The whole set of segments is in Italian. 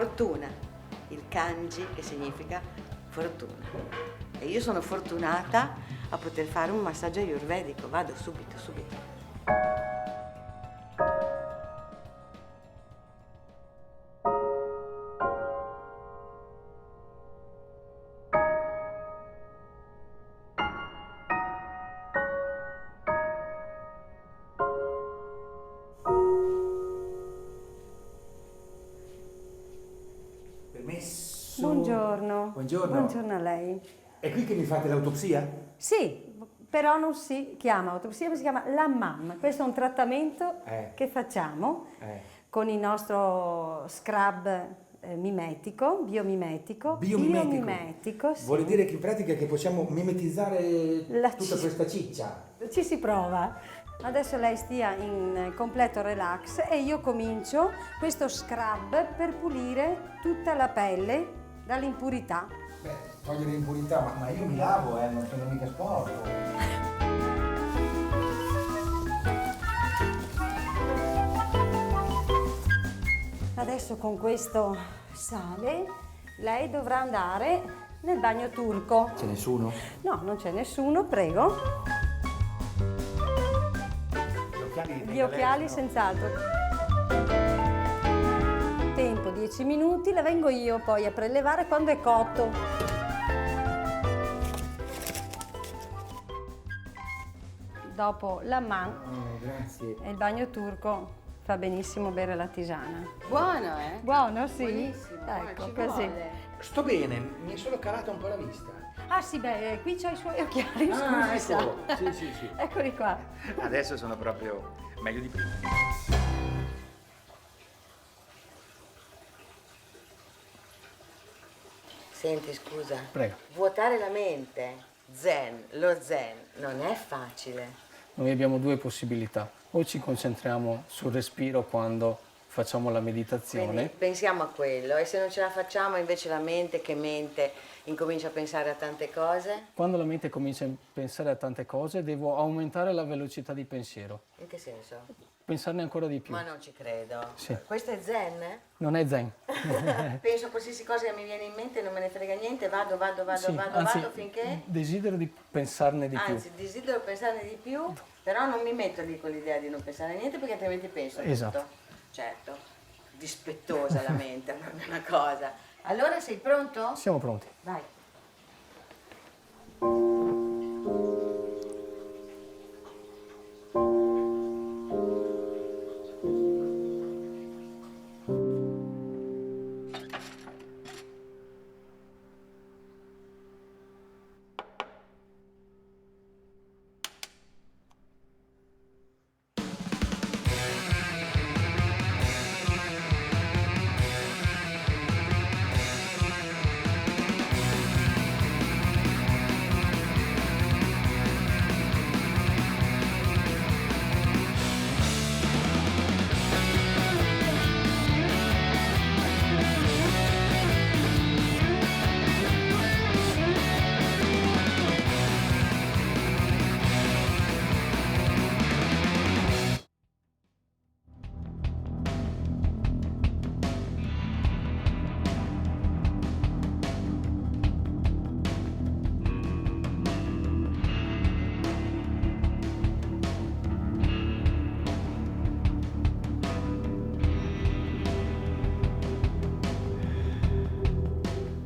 fortuna, il kanji che significa fortuna. E io sono fortunata a poter fare un massaggio ayurvedico. Vado subito, subito. Permesso? Buongiorno. Buongiorno. Buongiorno a lei. È qui che mi fate l'autopsia? Sì, però non si chiama autopsia, ma si chiama l'hammam. Questo è un trattamento che facciamo con il nostro scrub biomimetico. Biomimetico, sì. Vuole dire che in pratica che possiamo mimetizzare tutta questa ciccia? Ci si prova. Adesso lei stia in completo relax e io comincio questo scrub per pulire tutta la pelle dall'impurità. Beh, togliere l'impurità, ma io mi lavo, non sono mica sporco. Adesso con questo sale lei dovrà andare nel bagno turco. C'è nessuno? No, non c'è nessuno, prego. Gli occhiali senz'altro. Tempo 10 minuti, la vengo io poi a prelevare quando è cotto. Dopo l'hammam grazie. e il bagno turco fa benissimo bere la tisana. Buono, eh? Buono, sì? Buonissimo. Ecco, Ci così. vuole. Sto bene, mi è solo calata un po' la vista. Ah sì, beh, qui c'ha i suoi occhiali, scusi, eccolo. sa. Sì. Eccoli qua. Adesso sono proprio meglio di prima. Senti, scusa. Prego. Vuotare la mente, lo zen, non è facile. Noi abbiamo due possibilità. O ci concentriamo sul respiro quando facciamo la meditazione. Quindi pensiamo a quello e se non ce la facciamo invece la mente incomincia a pensare a tante cose. Quando la mente comincia a pensare a tante cose, devo aumentare la velocità di pensiero. In che senso? Pensarne ancora di più. Ma non ci credo. Sì. Questo è zen? Non è zen. Penso a qualsiasi cosa che mi viene in mente, non me ne frega niente, vado Anzi, finché... desidero di pensarne di più. Anzi, desidero pensarne di più, però non mi metto lì con l'idea di non pensare a niente perché altrimenti penso a Esatto. tutto. Certo, dispettosa la mente, è una cosa. Allora sei pronto? Siamo pronti. Vai.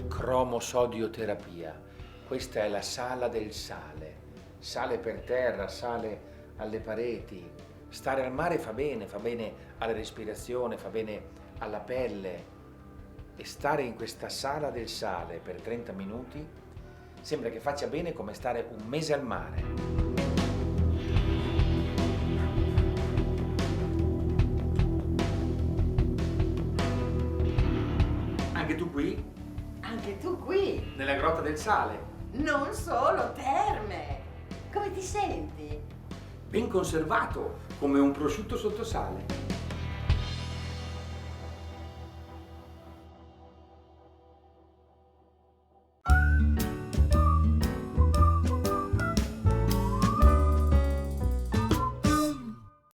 Cromosodioterapia. Questa è la sala del sale. Sale per terra, sale alle pareti. Stare al mare fa bene alla respirazione, fa bene alla pelle. E stare in questa sala del sale per 30 minuti sembra che faccia bene come stare un mese al mare. Anche tu qui? Anche tu qui? Nella grotta del sale. Non solo, terme! Come ti senti? Ben conservato, come un prosciutto sotto sale.